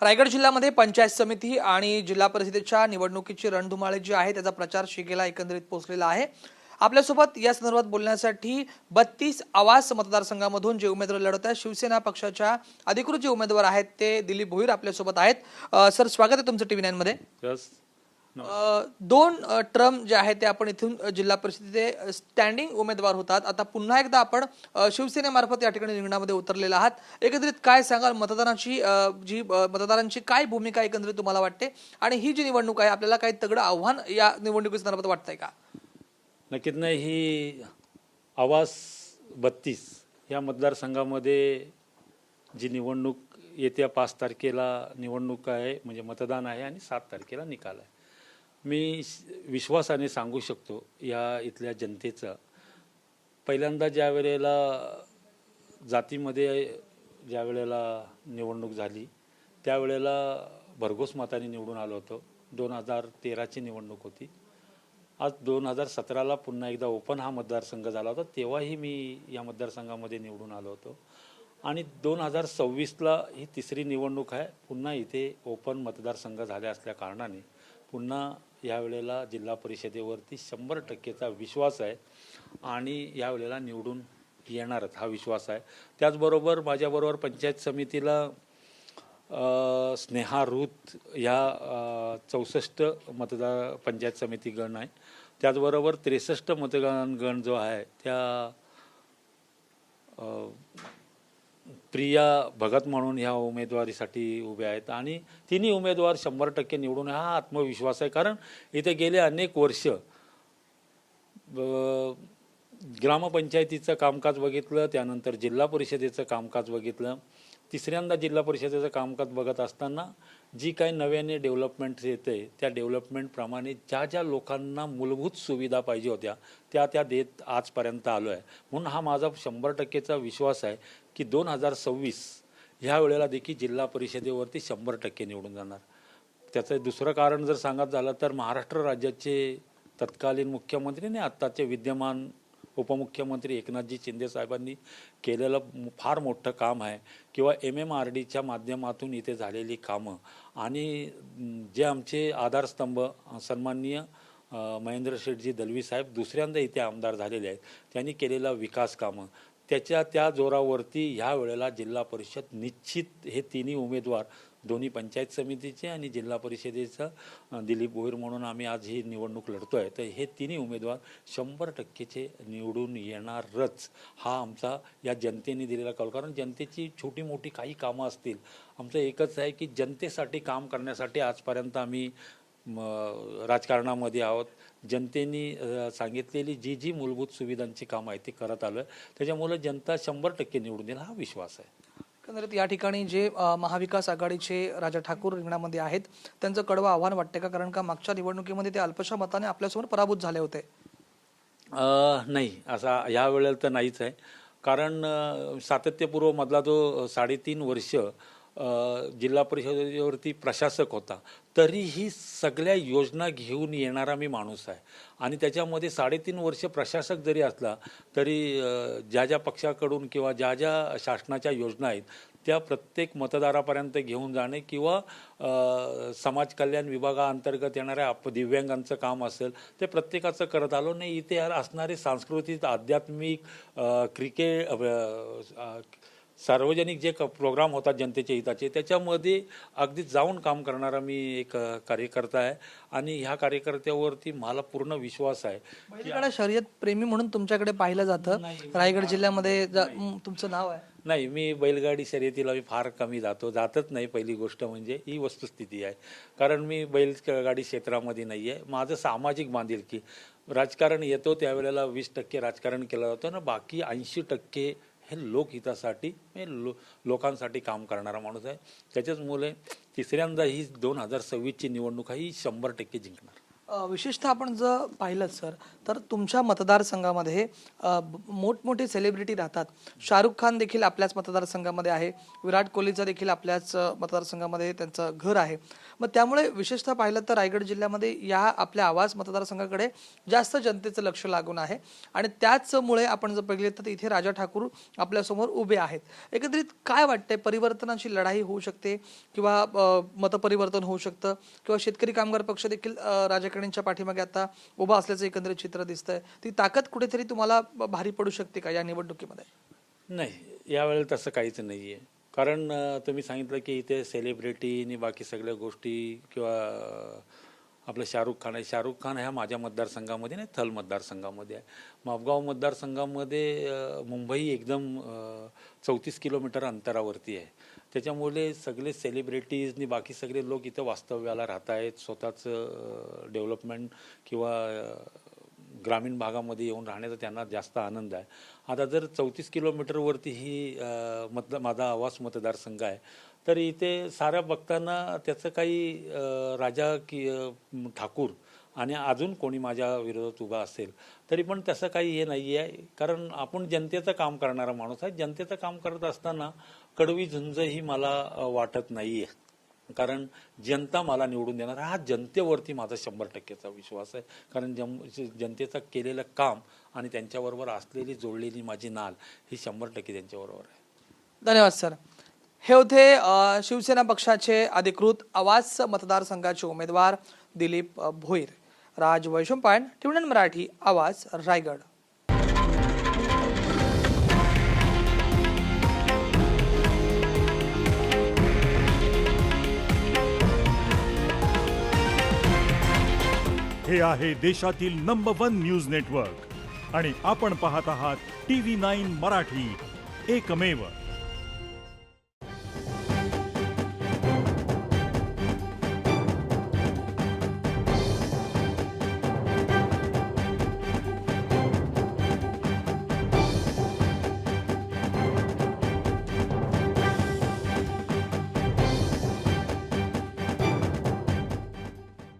रायगड जिल्ह्यामध्ये पंचायत समिती आणि जिल्हा परिषदेच्या निवडणुकीची रणधुमाळी जी आहे त्याचा प्रचार शिगेला एकंदरीत पोहोचलेला आहे। आपल्यासोबत या संदर्भात बोलण्यासाठी 32 आवास मतदारसंघामधून जे उमेदवार लढवत आहेत शिवसेना पक्षाच्या अधिकृत जे उमेदवार आहेत ते दिलीप भोईर आपल्यासोबत आहेत। सर, स्वागत आहे तुमचं टीव्ही 9 मध्ये। दोन टर्म जे आहेत ते आपण इथून जिल्हा परिषदेचे स्टँडिंग उमेदवार होतात। आता पुन्हा एकदा आपण शिवसेनेमार्फत या ठिकाणी रिंगणामध्ये उतरलेला आहात। एकंदरीत काय सांगाल, मतदारांची काय भूमिका एकंदरीत तुम्हाला वाटते आणि ही जी निवडणूक आहे आपल्याला काही तगडं आव्हान या निवडणुकीच्या संदर्भात वाटतंय का? नक्कीच नाही। ही आवास 32 या मतदारसंघामध्ये जी निवडणूक येत्या 5 तारखेला निवडणूक आहे, म्हणजे मतदान आहे आणि 7 तारखेला निकाल आहे। मी विश्वासाने सांगू शकतो या इथल्या जनतेचं, पहिल्यांदा ज्या वेळेला जातीमध्ये ज्या वेळेला निवडणूक झाली त्यावेळेला भरघोस मताने निवडून आलो होतो। 2013ची निवडणूक होती। आज 2017ला पुन्हा एकदा ओपन हा मतदारसंघ झाला होता, तेव्हाही मी या मतदारसंघामध्ये निवडून आलो होतो आणि 2026ला ही तिसरी निवडणूक आहे। पुन्हा इथे ओपन मतदारसंघ झाले असल्या कारणाने पुन्हा यावेळेला जिल्हा परिषदेवरती 100%चा विश्वास आहे आणि यावेळेला निवडून येणारच हा विश्वास आहे। त्याचबरोबर माझ्याबरोबर पंचायत समितीला स्नेहा रूत या 64 मतदार पंचायत समिती गण आहे। त्याचबरोबर 63 मतदान गण जो आहे त्या प्रिया भगत म्हणून ह्या उमेदवारीसाठी उभे आहेत आणि तिन्ही उमेदवार 100% निवडून हा आत्मविश्वास आहे। कारण इथे गेले अनेक वर्ष ग्रामपंचायतीचं कामकाज बघितलं, त्यानंतर जिल्हा परिषदेचं कामकाज बघितलं, तिसऱ्यांदा जिल्हा परिषदेचं कामकाज बघत असताना जी काही नव्याने डेव्हलपमेंट येते त्या डेव्हलपमेंटप्रमाणे ज्या ज्या लोकांना मूलभूत सुविधा पाहिजे होत्या त्या देत आजपर्यंत आलो आहे। म्हणून हा माझा 100%चा विश्वास आहे की 2026 ह्या वेळेला देखील जिल्हा परिषदेवरती 100% निवडून जाणार। त्याचं दुसरं कारण जर सांगत झालं तर महाराष्ट्र राज्याचे तत्कालीन मुख्यमंत्री आणि आत्ताचे विद्यमान उपमुख्यमंत्री एकनाथजी शिंदे साहेबांनी केलेलं फार मोठं काम आहे किंवा MMRDच्या माध्यमातून इथे झालेली कामं आणि जे आमचे आधारस्तंभ सन्माननीय महेंद्र शेठजी दलवी साहेब दुसऱ्यांदा इथे आमदार झालेले आहेत, त्यांनी केलेला विकास कामं त्या जोरावरती ह्या वेळेला जिल्हा परिषद निश्चित हे तिन्ही उमेदवार दोन्ही पंचायत समितीचे आणि जिल्हा परिषदेचं दिलीप भोईर म्हणून आम्ही आज ही निवडणूक लढतो आहे, तर हे तिन्ही उमेदवार 100%चे निवडून येणारच हा आमचा या जनतेने दिलेला कौल। कारण जनतेची छोटी मोठी काही कामं असतील, आमचं एकच आहे की जनतेसाठी काम करण्यासाठी आजपर्यंत आम्ही राजकारणामध्ये आहोत। जनतेने सांगितलेली जी मूलभूत सुविधांची कामं आहेत ती करत आलो आहे, त्याच्यामुळे जनता 100% निवडून देईल हा विश्वास आहे। एकंदरीत या ठिकाणी जे महाविकास आघाडीचे राजा ठाकूर रिंगणामध्ये आहेत त्यांचं कडवं आव्हान वाटते का? कारण का मागच्या निवडणुकीमध्ये ते अल्पशा मताने आपल्यासमोर पराभूत झाले होते। नाही, असा या वेळेला तर नाहीच आहे। कारण सातत्यपूर्व मधला जो 3.5 वर्ष जिल्हा परिषदेवरती प्रशासक होता, तरीही सगळ्या योजना घेऊन येणारा मी माणूस आहे आणि त्याच्यामध्ये 3.5 वर्ष प्रशासक जरी असला तरी ज्या ज्या पक्षाकडून किंवा ज्या ज्या शासनाच्या योजना आहेत त्या प्रत्येक मतदारापर्यंत घेऊन जाणे किंवा समाज कल्याण विभागाअंतर्गत येणाऱ्या दिव्यांगांचं काम असेल ते प्रत्येकाचं करत आलो नाही। इथे असणारे सांस्कृतिक, आध्यात्मिक, क्रिकेट, सार्वजनिक जे प्रोग्राम होतात जनतेच्या हिताचे त्याच्यामध्ये अगदी जाऊन काम करणारा मी एक कार्यकर्ता आहे आणि ह्या कार्यकर्त्यावरती मला पूर्ण विश्वास आहे। बैलगाडा शर्यत प्रेमी म्हणून तुमच्याकडे पाहिलं जातं रायगड जिल्ह्यामध्ये, तुमचं नाव आहे? नाही, मी बैलगाडी शर्यतीला मी फार कमी जातच नाही। पहिली गोष्ट म्हणजे ही वस्तुस्थिती आहे, कारण मी बैलगाडी क्षेत्रामध्ये नाही आहे। माझं सामाजिक बांधिलकी राजकारण येतो त्यावेळेला 20% राजकारण केलं जातं ना, बाकी 80% हे लोकहितासाठी लोकांसाठी काम करणारा माणूस आहे। त्याच्याच मुळे तिसऱ्यांदा ही 2026ची निवडणूक ही 100% जिंकणार। विशेषतः आपण जर पाहिलं सर तर तुमच्या मतदारसंघामध्ये मोठमोठे सेलिब्रिटी राहतात. शाहरुख खान देखील आपल्याच मतदारसंघामध्ये आहे, विराट कोहलीचं देखील आपल्याच मतदारसंघामध्ये त्यांचं घर आहे. मग त्यामुळे विशेषतः पाहिलं तर रायगड जिल्ह्यामध्ये या आपल्या आवाज मतदारसंघाकडे जास्त जनतेचं लक्ष लागून आहे आणि त्याचमुळे आपण जर पाहिले तर इथे राजा ठाकूर आपल्यासमोर उभे आहेत. एकंदरीत काय वाटतंय, परिवर्तनाची लढाई होऊ शकते किंवा मतपरिवर्तन होऊ शकतं किंवा शेतकरी कामगार पक्ष देखील राजकारण्यांच्या पाठीमागे आता उभा असल्याचं एकंदरीत चित्र दिसतंय. ती ताकद कुठेतरी तुम्हाला भारी पडू शकते का या निवडणुकीमध्ये? नाही, यावेळेला तसं काहीच नाही आहे. कारण तुम्ही सांगितलं की इथे सेलिब्रिटी आणि बाकी सगळ्या गोष्टी किंवा आपलं शाहरुख खान आहे. शाहरुख खान ह्या माझ्या मतदारसंघामध्ये नाही, थल मतदारसंघामध्ये आहे. मापगाव मतदारसंघामध्ये मुंबई एकदम 34 किलोमीटर अंतरावरती आहे. त्याच्यामुळे सगळे सेलिब्रिटीज आणि बाकी सगळे लोक इथं वास्तव्याला राहत आहेत. स्वतःचं डेव्हलपमेंट किंवा ग्रामीण भागामध्ये येऊन राहण्याचा त्यांना जास्त आनंद आहे. आता जर 34 किलोमीटरवरती ही माझा आवास मतदारसंघ आहे, तर इथे साऱ्या बघताना त्याचं काही राजा की ठाकूर आणि अजून कोणी माझ्या विरोधात उभा असेल तरी पण तसं काही हे नाही आहे. कारण आपण जनतेचं काम करणारा माणूस आहे. जनतेचं काम करत असताना कडवी झुंज ही मला वाटत नाही आहे. कारण जनता मला निवडून देणार, हा जनतेवरती माझा 100%चा विश्वास आहे. कारण जनतेचं केलेलं काम आणि त्यांच्याबरोबर असलेली जोडलेली माझी नाल ही 100% त्यांच्याबरोबर आहे. धन्यवाद सर. हे होते शिवसेना पक्षाचे अधिकृत आवास मतदारसंघाचे उमेदवार दिलीप भोईर. राज वैशंपायन, टीव्ही मराठी, आवाज, रायगड. हे आहे देशातील नंबर 1 न्यूज नेटवर्क आणि आपण पाहत आहात TV9 मराठी, एकमेव.